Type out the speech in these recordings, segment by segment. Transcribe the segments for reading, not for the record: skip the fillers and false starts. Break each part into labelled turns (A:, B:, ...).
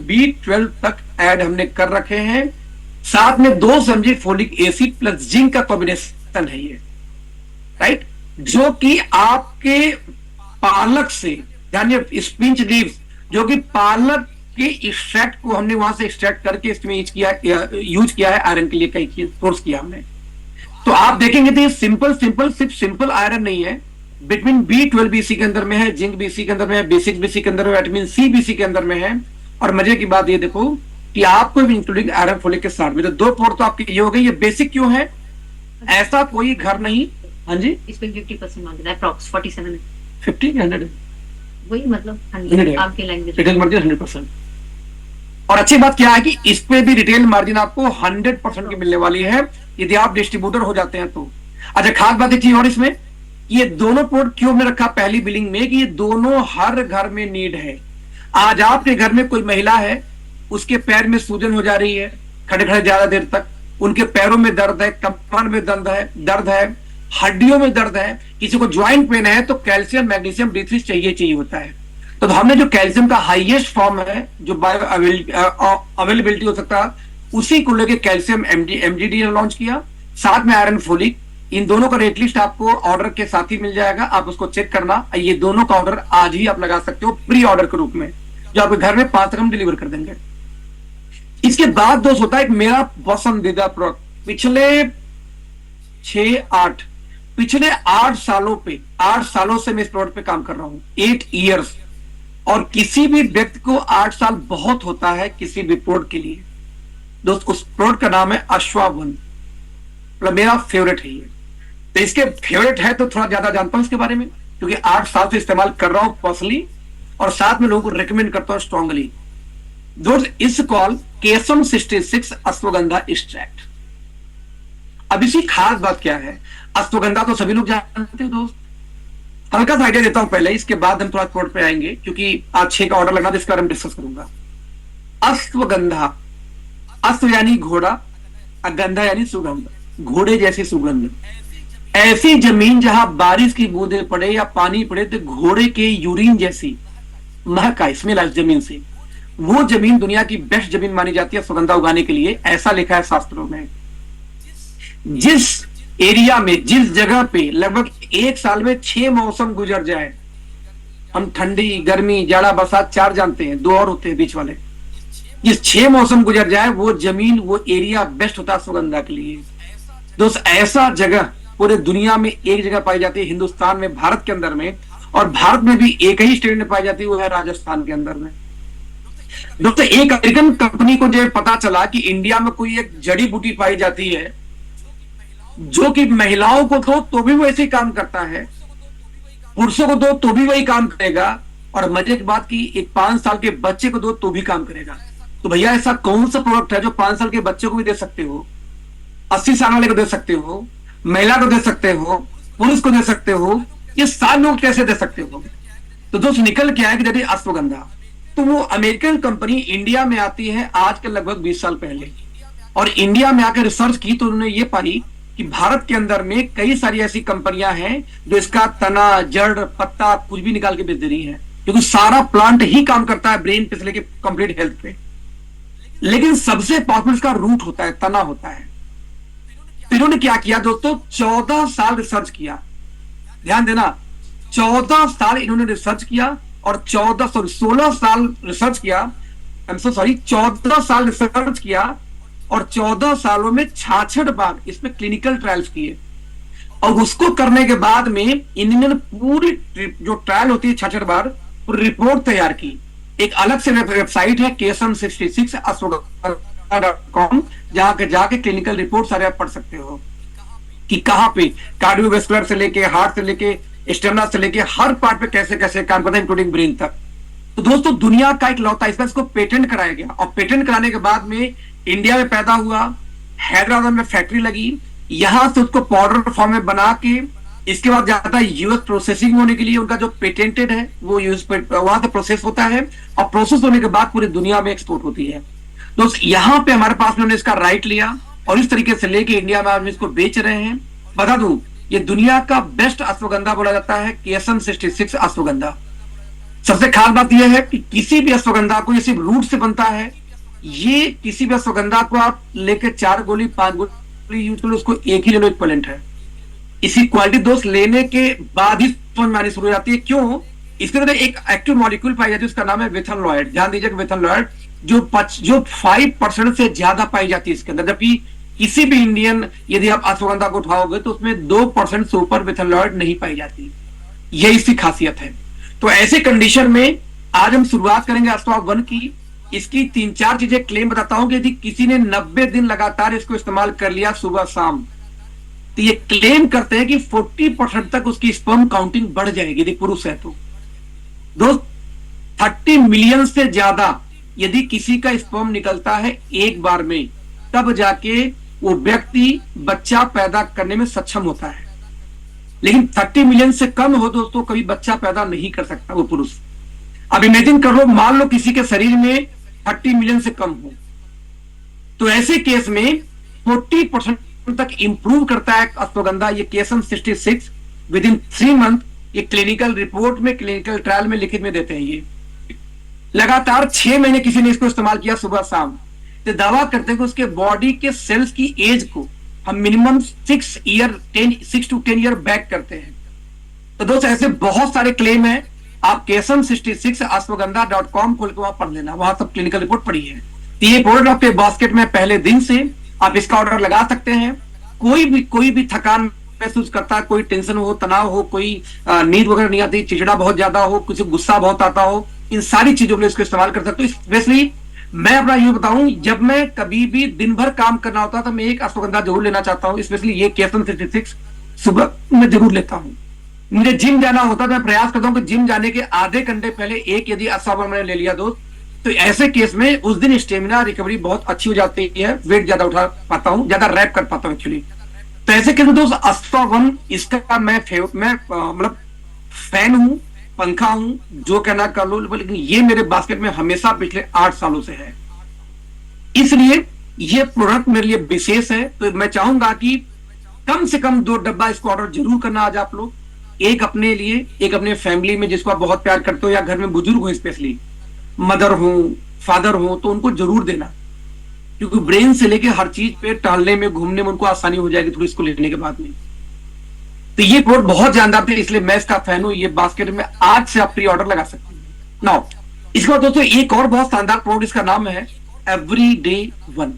A: B12 तक add हमने कर रखे हैं। साथ में 2 चम्मच फोलिक एसिड प्लस जिंक का कॉम्बिनेशन है ये, राइट, जो कि आपके पालक से, यानी स्पिंच लीव्स, जो कि पालक के एक्सट्रैक्ट को हमने वहां से एक्सट्रैक्ट करके इसमें यूज किया है आयरन के लिए, कई सोर्स किया हमने। तो आप देखेंगे तो ये सिर्फ सिंपल आयरन नहीं है। विटामिन B12 भी इसी के अंदर में है, जिंक भी इसी के अंदर में है, B6 भी इसी के अंदर में, विटामिन सी भी इसी के अंदर में है। और मजे की बात ये देखो कि आपको इंक्लूडिंग आयरन फोलिक के साथ में, तो 2 पोर्ट तो आपके ये हो गई। ये बेसिक क्यों है? ऐसा कोई घर नहीं। हाँ जी,
B: इसमें 50% मांगता है, अप्रॉक्स 47
A: 50 100
B: वही, मतलब 100 आपके लैंग्वेज
A: रिटेल मार्जिन 100%। और अच्छी बात क्या है कि इस पे भी रिटेल मार्जिन आपको 100% की मिलने वाली है यदि आप डिस्ट्रीब्यूटर हो जाते हैं तो। अच्छा, खास बात एक चीज और इसमें, ये दोनों पोर्ट क्यों हमने रखा पहली बिलिंग में, कि ये दोनों हर घर में नीड है। आज आपके घर में कोई महिला है, उसके पैर में सूजन हो जा रही है खड़े खड़े ज्यादा देर तक, उनके पैरों में दर्द है, कमर में दर्द है, हड्डियों में दर्द है, किसी को ज्वाइंट पेन है, तो कैल्शियम मैग्नीशियम D3 चाहिए होता है। तो हमने जो कैल्शियम का हाईएस्ट फॉर्म है, जो बायो अवेलेबिलिटी हो सकता है, उसी को लेके कैल्शियम MGD लॉन्च किया, साथ में आयरन फोलिक। इन दोनों का रेट लिस्ट आपको ऑर्डर के साथ ही मिल जाएगा, आप उसको चेक करना। ये दोनों का ऑर्डर आज ही आप लगा सकते हो प्री ऑर्डर के रूप में, जो आपके घर में 5 तक हम डिलीवर कर देंगे। इसके बाद दोस्त होता है एक मेरा पसंदीदा प्रोडक्ट, पिछले 8 सालों से मैं इस प्रोडक्ट पे काम कर रहा हूं, 8 इयर्स। और किसी भी व्यक्ति को 8 साल बहुत होता है किसी भी प्रोडक्ट के लिए। दोस्त, उस प्रोडक्ट का नाम है अश्वावन, मतलब मेरा फेवरेट है ये। तो इसके फेवरेट है तो थोड़ा ज्यादा जानता हूं इसके बारे में, क्योंकि 8 साल से इस्तेमाल कर रहा हूं पर्सनली, और साथ में लोगों को रिकमेंड करता हूं स्ट्रांगली। दोस्त, इस कॉल KSM 66 अश्वगंधा एक्सट्रैक्ट। अब इसकी खास बात क्या है? अश्वगंधा तो सभी लोग जानते हैं दोस्त, हल्का सा आइडिया देता हूं पहले, इसके बाद हम थोड़ा प्रोडक्ट पे आएंगे, क्योंकि आज 6 का ऑर्डर लगना तो इसके बारे में डिस्कस करूंगा। अश्वगंधा, अश्व यानी घोड़ा, गंधा यानी सुगंध, घोड़े जैसी सुगंध। ऐसी जमीन जहां बारिश की बूंदें पड़े या पानी पड़े तो घोड़े के यूरिन जैसी महक आए, स्मेल आए जमीन से, वो जमीन दुनिया की बेस्ट जमीन मानी जाती है सुगंधा उगाने के लिए, ऐसा लिखा है शास्त्रों में। जिस एरिया में, जिस जगह पे लगभग 1 साल में 6 मौसम गुजर जाए, हम ठंडी, गर्मी, जाड़ा, बरसात 4 जानते हैं, 2 और होते हैं बीच वाले, जिस 6 मौसम गुजर जाए वो जमीन, वो एरिया बेस्ट होता है सुगंधा के लिए। दोस्त, ऐसा जगह पूरे दुनिया में एक जगह पाई जाती है, हिंदुस्तान में, भारत के अंदर में, और भारत में भी एक ही स्टेट में पाई जाती है, वो है राजस्थान के अंदर में। दोस्तों, एक अमेरिकन कंपनी को जब पता चला कि इंडिया में कोई एक जड़ी बूटी पाई जाती है जो कि महिलाओं को दो तो भी वो ऐसे ही काम करता है, पुरुषों को दो तो भी वही काम करेगा, और मजे की बात की एक 5 साल के बच्चे को दो तो भी काम करेगा। तो भैया, ऐसा कौन सा प्रोडक्ट है जो 5 साल के बच्चे को भी दे सकते हो, 80 साल वाले को दे सकते हो, महिला को दे सकते हो, पुरुष को दे सकते हो, ये सारे लोग कैसे दे सकते हो? तो दोस्त, निकल के आया कि जैसे अश्वगंधा, तो वो अमेरिकन कंपनी इंडिया में आती है आज के लगभग 20 साल पहले, और इंडिया में आकर रिसर्च की तो उन्होंने ये पाई कि भारत के अंदर में कई सारी ऐसी कंपनियां हैं जो इसका तना, जड़, पत्ता कुछ भी निकाल के बेच दे रही है, क्योंकि सारा प्लांट ही काम करता है ब्रेन पे से लेके कंप्लीट हेल्थ पे। लेकिन सबसे पावरफुल इसका रूट होता है, तना होता है। तो इन्होंने क्या किया दोस्तों, 14 साल रिसर्च किया, ध्यान देना, 14 साल इन्होंने रिसर्च किया, और 16 साल रिसर्च किया, 14 साल रिसर्च किया, और 14 सालों में 66 बार इसमें क्लिनिकल ट्रायल्स किए। और उसको करने के बाद में इन्होंने पूरी जो ट्रायल होती है 66 बार, पूरी रिपोर्ट तैयार की। एक अलग से वेबसाइट है KSM66 अश्वगंधा.com, जहां के जाके क्लिनिकल रिपोर्ट सारे आप पढ़ सकते हो कि कहां पे कार्डियोवेस्कुलर से लेके, हार्ट से लेके, स्टेमिना से लेके हर पार्ट पे कैसे कैसे काम करता है, इंक्लूडिंग ब्रेन तक। तो दोस्तों, दुनिया का एक लौता, इसको पेटेंट कराया गया, और पेटेंट कराने के बाद में इंडिया में पैदा हुआ, हैदराबाद में फैक्ट्री लगी, यहां से उसको पाउडर फॉर्म में बना के इसके बाद जाता है यूएस प्रोसेसिंग होने के लिए, उनका जो पेटेंटेड है वो यूएस वहां से प्रोसेस होता है, और प्रोसेस होने के बाद पूरी दुनिया में एक्सपोर्ट होती है। दोस्त, यहाँ पे हमारे पास में उन्होंने इसका राइट लिया, और इस तरीके से लेके इंडिया में आज इसको बेच रहे हैं। बता दूं, ये दुनिया का बेस्ट अश्वगंधा बोला जाता है KSM 66 अश्वगंधा। सबसे खास बात यह है कि किसी भी अश्वगंधा को, ये सिर्फ रूट से बनता है, ये किसी भी अश्वगंधा को आप लेके 4 गोली 5 गोली यूज कर लो, उसको एक ही ले लो, इक्विवेलेंट है। इसी क्वालिटी दोस्त लेने के बाद ही समझ में आनी शुरू हो जाती है। क्यों? इसके अंदर एक एक्टिव मॉलिक्यूल पाई जाती है, उसका नाम है वेथनलॉयड। ध्यान दीजिए कि वेथनलॉयड जो 5% से ज्यादा पाई जाती है इसके अंदर, जबकि किसी भी इंडियन यदि आप अश्वगंधा को उठाओगे तो उसमें 2% से ऊपर वेथनलॉयड नहीं पाई जाती। यही इसकी खासियत है। तो ऐसे कंडीशन में आज हम शुरुआत करेंगे अश्वा 1 की। इसकी 3-4 चीजें क्लेम बताता हूं कि यदि किसी ने 90 दिन लगातार इसको इस्तेमाल कर लिया सुबह शाम, तो ये क्लेम करते हैं कि 40% तक उसकी स्पर्म काउंटिंग बढ़ जाएगी यदि पुरुष है तो। दोस्त 30 मिलियन से ज्यादा यदि किसी का स्पर्म निकलता है एक बार में, तब जाके वो व्यक्ति बच्चा पैदा करने में सक्षम होता है। लेकिन 30 मिलियन से कम हो दोस्तों, कभी बच्चा पैदा नहीं कर सकता वो पुरुष। अब इमेजिन कर लो, मान लो किसी के शरीर में 30 मिलियन से कम हो, तो ऐसे केस में 40% तक इंप्रूव करता है अश्वगंधा। ये KSM 66 विद इन 3 मंथ ये क्लिनिकल रिपोर्ट में, क्लिनिकल ट्रायल में लिखित में देते हैं। ये लगातार 6 महीने किसी ने इसको इस्तेमाल किया सुबह शाम, तो दावा करते हैं कि उसके बॉडी के सेल्स की एज को हम मिनिमम 6 to 10 ईयर बैक करते हैं। तो दोस्तों ऐसे बहुत सारे क्लेम है। आप KSM 66 ashwagandha.com खोल के वहां पढ़ लेना, वहां सब क्लिनिकल रिपोर्ट पड़ी है। तो ये प्रोडक्ट आपके बास्केट में पहले दिन से आप इसका ऑर्डर लगा सकते हैं। कोई भी थकान महसूस करता है, कोई टेंशन हो, तनाव हो, कोई नींद वगैरह नहीं आती, चिड़चिड़ा बहुत ज्यादा हो, किसी गुस्सा बहुत आता हो, इन सारी चीजों के लिए इसको इस्तेमाल कर सकते हो। स्पेशली मैं अपना ये बताऊं, जब मैं कभी भी दिन भर काम करना होता है तो मैं एक अश्वगंधा जरूर लेना चाहता हूं। स्पेशली ये KSM 66 सुबह मैं जरूर लेता हूं। मुझे जिम जाना होता है तो मैं प्रयास करता हूं कि जिम जाने के आधे घंटे पहले एक यदि अश्वगंधा मैंने ले लिया दोस्त, तो ऐसे केस में उस दिन स्टेमिना रिकवरी बहुत अच्छी हो जाती है, वेट ज्यादा उठा पाता हूं, ज्यादा रैप कर पाता हूं एक्चुअली। तो ऐसे केस में दोस्त अश्वा 1 इसका मैं मतलब फैन हूं, पंखा हूं, जो कहना कर लो, लेकिन ये मेरे बास्केट में हमेशा पिछले 8 सालों से है, इसलिए ये प्रोडक्ट मेरे लिए विशेष है। तो मैं चाहूंगा कि कम से कम 2 डब्बा इसको ऑर्डर जरूर करना आज आप लोग, एक अपने लिए, एक अपने फैमिली में जिसको आप बहुत प्यार करते हो, या घर में बुजुर्ग हो, स्पेशली मदर हो, फादर हो, तो उनको जरूर देना, क्योंकि ब्रेन से लेके हर चीज पे टहलने में, घूमने में उनको आसानी हो जाएगी थोड़ी इसको लेने के बाद में। तो ये प्रोडक्ट बहुत जानदार थे, इसलिए मैं इसका फैन हूं। ये बास्केट में आज से आप प्री ऑर्डर लगा सकते हैं। नाउ इसके बाद दोस्तों एक और बहुत शानदार प्रोडक्ट, इसका नाम है एवरीडे 1।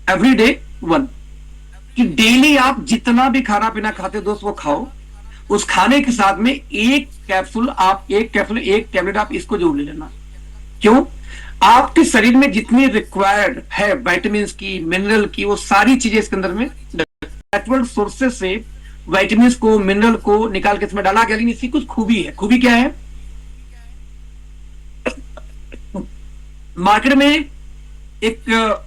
A: एवरीडे 1 कि डेली आप जितना भी खाना पीना खाते हो दोस्त, वो खाओ। उस खाने के साथ में एक टैबलेट आप इसको जरूर ले लेना। क्यों? आपके शरीर में जितनी रिक्वायर्ड है विटामिन की, मिनरल की, वो सारी चीजें इसके अंदर में नेचुरल सोर्सेस से विटामिन को, मिनरल को निकाल के इसमें डाला गया। लेकिन इसकी कुछ खूबी है। खूबी क्या है? मार्केट में एक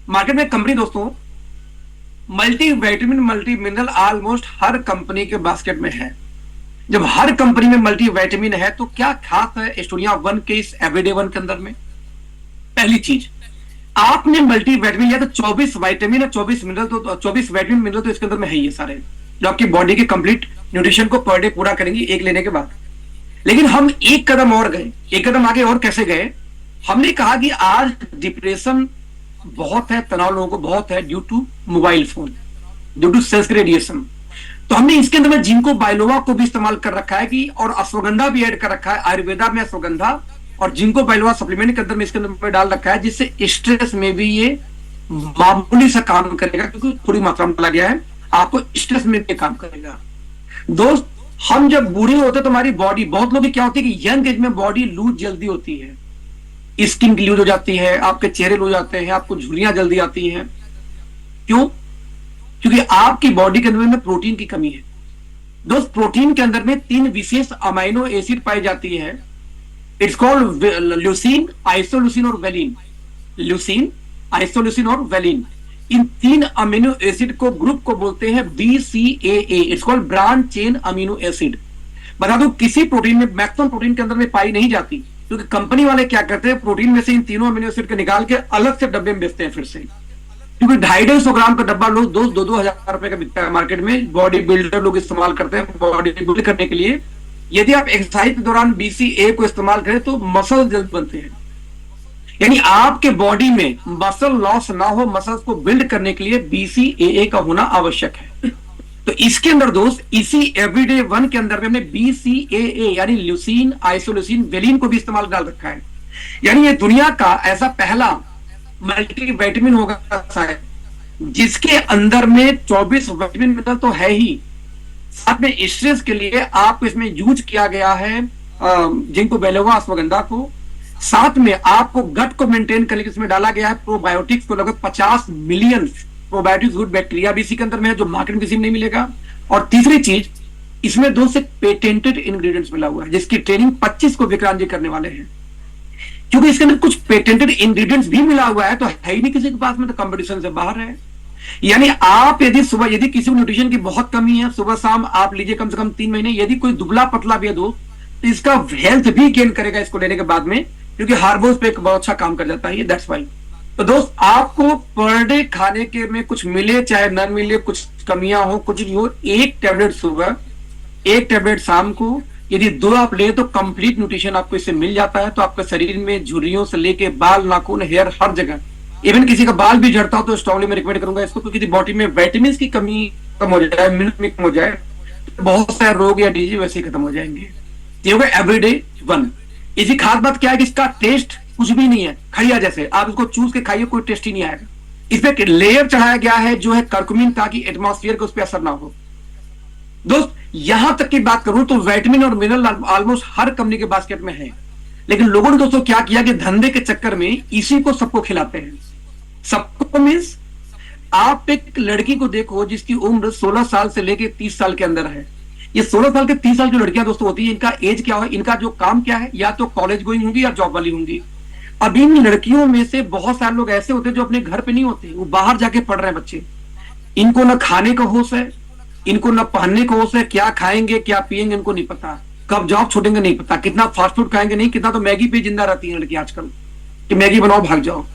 A: मार्केट में कंपनी दोस्तों multi vitamin, multi mineral almost हर कंपनी के बास्केट में है। जब हर कंपनी में मल्टी विटामिन है तो क्या खास है एस्टोनिया 1 के इस एवरीडे 1 के अंदर में? पहली चीज, आपने मल्टी विटामिन लिया तो 24 विटामिन और 24 मिनरल, तो 24 विटामिन मिनरल तो इसके अंदर में है ये सारे, जो आपकी बॉडी के कंप्लीट न्यूट्रिशन को पर डे पूरा करेंगी एक लेने के बाद। लेकिन हम एक कदम और गए, एक कदम आगे। और कैसे गए? हमने कहा कि आज डिप्रेशन बहुत है, तनाव लोगों को बहुत है, due to mobile phone, due to sense radiation. तो हमने इसके अंदर में जिंको बाइलोवा को भी इस्तेमाल कर रखा है कि, और अश्वगंधा भी ऐड कर रखा है। आयुर्वेदा में अश्वगंधा और जिंको बाइलोवा सप्लीमेंट के अंदर में इसके अंदर में डाल रखा है, जिससे स्ट्रेस में भी ये मामूली सा काम करेगा, क्योंकि थोड़ी मात्रा में डाला गया है, आपको स्ट्रेस में भी काम करेगा। दोस्त हम जब बूढ़े होते हैं तो हमारी बॉडी, बहुत लोग क्या होती है कि यंग एज में बॉडी लूज जल्दी होती है, स्किन लूज हो जाती है, आपके चेहरे लूज जाते हैं, आपको झुर्रियां जल्दी आती हैं। क्यों? क्योंकि आपकी बॉडी के अंदर में प्रोटीन की कमी है। दोस्त प्रोटीन के अंदर में 3 विशेष अमाइनो एसिड पाई जाती है। इट्स कॉल्ड ल्यूसीन, आइसोल्यूसिन और वेलिन। ल्यूसीन, आइसोल्यूसिन और वेलिन, इन 3 अमीनो एसिड को ग्रुप को बोलते हैं BCAA। It's called branch chain amino acid. बता दो किसी प्रोटीन में, मैक्सिमम प्रोटीन के अंदर में पाई नहीं जाती, क्योंकि कंपनी वाले क्या करते हैं, प्रोटीन में से इन तीनों अमीनो एसिड को निकाल के अलग से डब्बे में बेचते हैं फिर से। क्योंकि 250-250 ग्राम का डब्बा लोग 2,000 रुपए का बिकता है मार्केट में, बॉडी बिल्डर लोग इस्तेमाल करते हैं बॉडी बिल्ड करने के लिए। यदि आप एक्सरसाइज के दौरान BCAA को इस्तेमाल करें तो मसल जल्द बनते हैं। यानी आपके बॉडी में मसल लॉस ना हो, मसल्स को बिल्ड करने के लिए BCAA का होना आवश्यक है। तो इसके अंदर दोस्त, इसी एवरीडे 1 के अंदर में हमने BCAA यानी ल्यूसीन, आइसोल्यूसिन, वेलिन को भी इस्तेमाल डाल रखा है। यानी ये दुनिया का ऐसा पहला मल्टी विटामिन होगा शायद जिसके अंदर में 24 विटामिन मिनरल तो है ही, साथ में स्ट्रेस के लिए आपको इसमें यूज किया गया है जिंको बिलोबा, अश्वगंधा को। साथ में आपको गट को मेंटेन करने के इसमें डाला गया है प्रोबायोटिक्स को, लगभग 50 मिलियन प्रोबायोटिक्स गुड बैक्टीरिया भी इसी के अंदर में है, जो मार्केट में किसी में नहीं मिलेगा। और तीसरी चीज, इसमें 2 से पेटेंटेड इंग्रेडिएंट्स मिला हुआ है जिसकी ट्रेनिंग 25 को विक्रांत जी करने वाले हैं। क्योंकि इसके अंदर कुछ पेटेंटेड इंग्रेडिएंट्स भी मिला हुआ है तो है ही नहीं किसी के पास में, तो कंपटीशन से बाहर है। यानी आप यदि सुबह, यदि किसी को न्यूट्रिशन की बहुत कमी है, सुबह शाम आप लीजिए कम से कम 3 महीने। यदि कोई दुबला पतला भी है दोस्त, तो इसका हेल्थ भी गेन करेगा इसको लेने के बाद में, क्योंकि हार्मोन्स पे एक बहुत अच्छा काम कर जाता है, दैट्स व्हाई। तो दोस्त, आपको पर डे खाने के में कुछ मिले चाहे न मिले, कुछ कमियां हो कुछ भी हो, 1 टैबलेट सुबह, 1 टैबलेट शाम को, यदि 2 आप ले तो कंप्लीट न्यूट्रिशन आपको इससे मिल जाता है। तो आपके शरीर में झुर्रियों से लेके बाल, नाखून, हेयर, हर जगह, इवन किसी का बाल भी झड़ता हो तो स्ट्रांगली मैं रिकमेंड करूंगा इसको, क्योंकि बॉडी में विटामिन की कमी कम हो जाए, मिनरल में कम हो जाए, तो बहुत सारे रोग या डिजीज वैसे ही खत्म हो जाएंगे। ये होगा एवरीडे 1। इसी खास बात क्या है कि इसका टेस्ट कुछ भी नहीं है, खड़िया जैसे आप इसको चूस के खाइए, कोई टेस्ट ही नहीं आएगा। इसमें लेयर चढ़ाया गया है जो है कर्कुमिन, ताकि एटमॉस्फेयर को उस पर असर ना हो। दोस्त, यहां तक की बात करूं तो विटामिन और मिनरल ऑलमोस्ट हर कंपनी के बास्केट में है, लेकिन लोगों ने दोस्तों क्या किया कि धंधे के चक्कर में इसी को सबको खिलाते हैं। सबको मीन्स, आप एक लड़की को देखो जिसकी उम्र 16 साल से लेके 30 साल के अंदर है। ये 16 साल के 30 साल की लड़कियां दोस्तों होती है, इनका एज क्या है, इनका जो काम क्या है, या तो कॉलेज गोइंग होंगी या जॉब वाली होंगी। अब इन लड़कियों में से बहुत सारे लोग ऐसे होते हैं जो अपने घर पे नहीं होते, वो बाहर जाके पढ़ रहे हैं बच्चे। इनको ना खाने का होश है, इनको ना पहनने का होश है, क्या खाएंगे क्या पिएंगे इनको नहीं पता, कब जॉब छोड़ेंगे नहीं पता, कितना फास्ट फूड खाएंगे नहीं, कितना तो मैगी पे जिंदा रहती है लड़की आजकल कि मैगी बनाओ भाग जाओ।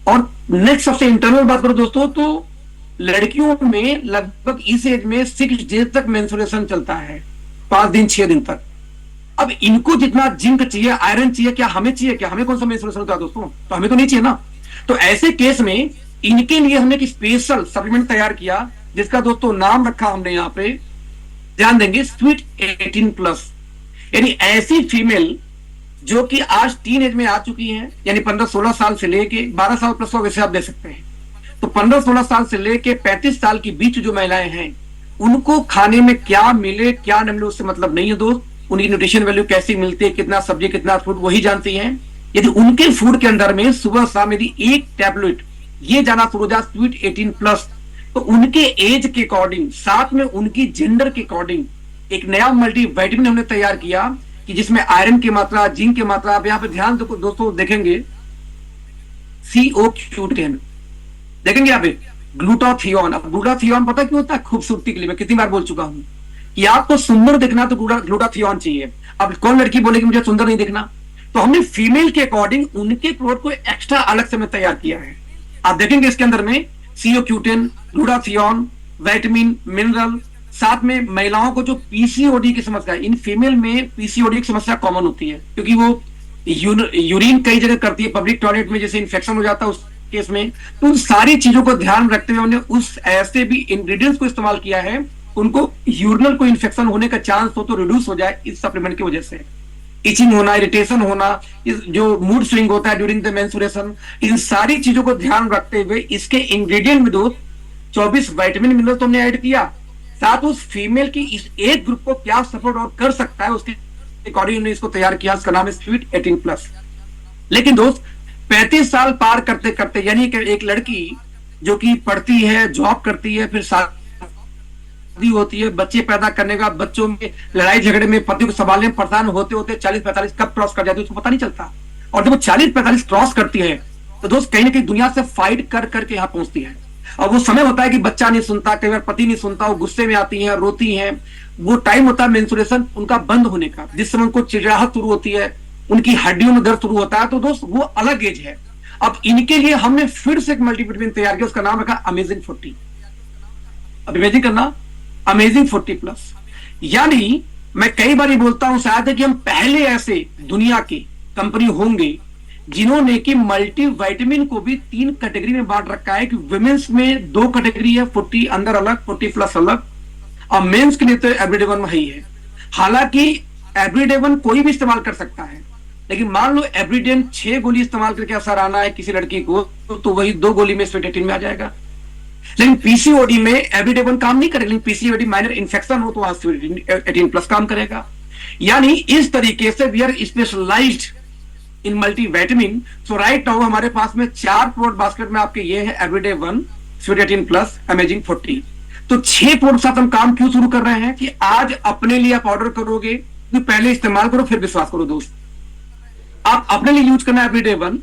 A: और नेक्स्ट सबसे इंटरनल बात करो दोस्तों, तो लड़कियों में लगभग इस एज में 6 डेज तक मेंस्ट्रुएशन चलता है, 5 दिन 6 दिन तक। अब इनको जितना जिंक चाहिए, आयरन चाहिए, क्या हमें चाहिए? क्या हमें कौन सा मेंस्ट्रुएशन होता है दोस्तों? तो हमें तो नहीं चाहिए ना। तो ऐसे केस में इनके लिए हमने एक स्पेशल सप्लीमेंट तैयार किया जिसका दोस्तों नाम रखा हमने यहाँ पे, ध्यान देंगे, स्वीट 18+। यानी ऐसी फीमेल जो कि आज टीन एज में आ चुकी है, यानी 15-16 साल से लेके 12 साल प्लस वैसे आप दे सकते हैं। तो 15-16 साल से लेके 35 साल के बीच जो महिलाएं हैं, उनको खाने में क्या मिले क्या न मिले उससे मतलब नहीं है दोस्त। उनकी न्यूट्रिशन वैल्यू कैसी मिलती है, कितना सब्जी कितना फ्रूट, वही जानती हैं। यदि उनके फूड के अंदर में सुबह शाम यदि 1 टैबलेट ये जाना शुरू हो जाए स्वीट 18+, तो उनके एज के अकॉर्डिंग, साथ में उनकी जेंडर के अकॉर्डिंग एक नया मल्टी विटामिन हमने तैयार किया कि जिसमें आयरन की मात्रा, जिंक की मात्रा, आप यहाँ पे ध्यान दोस्तों देखेंगे, COQ10 देखेंगे यहाँ पे, ग्लूटाथियोन। अब ग्लूटाथियोन पता क्यों होता है? खूबसूरती के लिए। मैं कितनी बार बोल चुका हूं कि आपको सुंदर दिखना तो ग्लूटाथियोन चाहिए। अब कौन लड़की बोलेगी मुझे सुंदर नहीं दिखना? तो हमने फीमेल के अकॉर्डिंग उनके प्रोडक्ट को एक्स्ट्रा अलग से मैं तैयार किया है। आप देखेंगे इसके अंदर में COQ10, ग्लूटाथियोन, विटामिन, मिनरल, साथ में महिलाओं को जो PCOD की समस्या है, इन फीमेल में PCOD की समस्या कॉमन होती है क्योंकि वो यूरिन कई जगह करती है, पब्लिक टॉयलेट में जैसे इन्फेक्शन हो जाता है उस केस में। तो उन सारी चीजों को ध्यान रखते हुए हमने उस ऐसे भी इंग्रेडिएंट्स को इस्तेमाल किया है, उनको यूरिनल को इन्फेक्शन होने का चांस हो तो रिड्यूस हो जाए इस सप्लीमेंट की वजह से। इचिंग होना, इरिटेशन होना, जो मूड स्विंग होता है ड्यूरिंग द मेंस्ट्रुएशन, इन सारी चीजों को ध्यान रखते हुए इसके इंग्रेडिएंट में दोस्त 24 विटामिन मिनरल तो हमने ऐड किया, साथ उस फीमेल की इस एक ग्रुप को क्या सपोर्ट और कर सकता है उसके अकॉर्डिंग हमने इसको तैयार किया। इसका नाम है स्वीट 18+। लेकिन दोस्त 35 साल पार करते करते, यानी कि एक लड़की जो कि पढ़ती है, जॉब करती है, फिर शादी होती है, बच्चे पैदा करने का, बच्चों में लड़ाई झगड़े में पति को संभालने में परेशान होते होते 40-45 कब क्रॉस कर जाती है उसको पता नहीं चलता। और जब वो 40-45 क्रॉस करती है तो दोस्त कहीं ना कहीं दुनिया से फाइट कर करके यहाँ पहुंचती है। और वो समय होता है कि बच्चा नहीं सुनता, कई बार पति नहीं सुनता, वो गुस्से में आती हैं, रोती हैं। वो टाइम होता है मेंस्ट्रुएशन उनका बंद होने का, जिस समय उनको चिड़चिड़ाहट शुरू होती है, उनकी हड्डियों में दर्द शुरू होता है, तो दोस्त वो अलग एज है। अब इनके लिए हमने फिर से एक मल्टीविटामिन तैयार किया, उसका नाम रखा अमेजिंग 40। अब इमेजिन करना, अमेजिंग 40+। यानी मैं कई बार ये बोलता हूं शायद है कि हम पहले ऐसे दुनिया के कंपनी होंगे जिन्होंने कि मल्टीविटामिन को भी 3 कैटेगरी में बांट रखा है कि वुमेन्स में 2 कैटेगरी है, 40 अंदर अलग, 40+ अलग, और मेंस के लिए तो एवरीडे वन ही है। हालांकि एवरीडे वन कोई भी इस्तेमाल कर सकता है, लेकिन मान लो एवरीडे 6 गोली इस्तेमाल करके असर आना है किसी लड़की को, तो वही 2 गोली में स्वीट 18 में आ जाएगा। लेकिन पीसीओडी में एवरीडे वन काम नहीं करेगा, लेकिन पीसीओडी माइनर इन्फेक्शन हो तो वहां स्वीट 18+ काम करेगा। यानी इस तरीके से we are specialized in multivitamin. So right now हमारे पास में 4 प्रोडक्ट बास्केट में आपके ये है एवरीडे वन, स्वीट 18+, अमेजिंग 40। तो 6 प्रोडक्ट साथ हम काम क्यों शुरू कर रहे हैं कि आज अपने लिए आप ऑर्डर करोगे तो पहले इस्तेमाल करो फिर विश्वास करो दोस्त। आप अपने लिए यूज करना एवरीडे वन,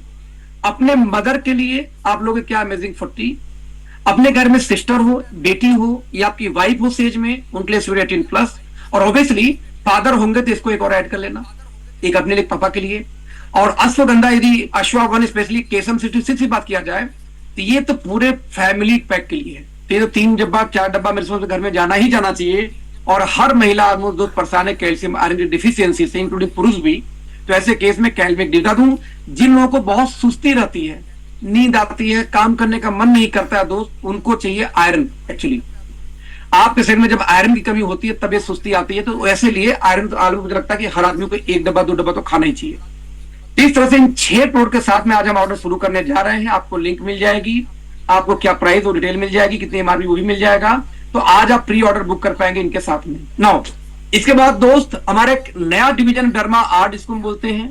A: अपने मदर के लिए आप लोग क्या अमेजिंग 40, अपने घर में सिस्टर हो, बेटी हो या आपकी वाइफ हो सेज में, उनके लिए स्वीट 18+, और ऑब्वियसली फादर होंगे तो इसको एक और ऐड कर लेना, एक अपने लिए पापा के लिए। और अश्वगंधा, यदि अश्वावन स्पेशली केसम 66 की बात किया जाए तो ये तो पूरे फैमिली पैक के लिए है। तो ये तो 3 डब्बा 4 डब्बा मेरे समझ घर में जाना ही जाना चाहिए। और हर महिला ऑलमोस्ट जो परेशान है कैल्शियम आयरन की डिफिशियंसी से, इंक्लूडिंग पुरुष भी, तो ऐसे केस में कैल्शियम दिखा दूं। जिन लोगों को बहुत सुस्ती रहती है, नींद आती है, काम करने का मन नहीं करता है दोस्त, उनको चाहिए आयरन। एक्चुअली आपके शरीर में जब आयरन की कमी होती है तब ये सुस्ती आती है, तो ऐसे लिए आयरन तो आलू मुझे लगता है कि हर आदमी को 1 डब्बा 2 डब्बा तो खाना ही चाहिए। इस तरह से इन 6 प्रोडक्ट के साथ में आज हम ऑर्डर शुरू करने जा रहे हैं। आपको लिंक मिल जाएगी, आपको क्या प्राइस और डिटेल मिल जाएगी, कितनी एमआरपी वो भी मिल जाएगा। तो आज आप प्री ऑर्डर बुक कर पाएंगे इनके साथ में। नाउ इसके बाद दोस्त हमारे एक नया डिवीजन डर्मा आर्ट, इसको हम बोलते हैं,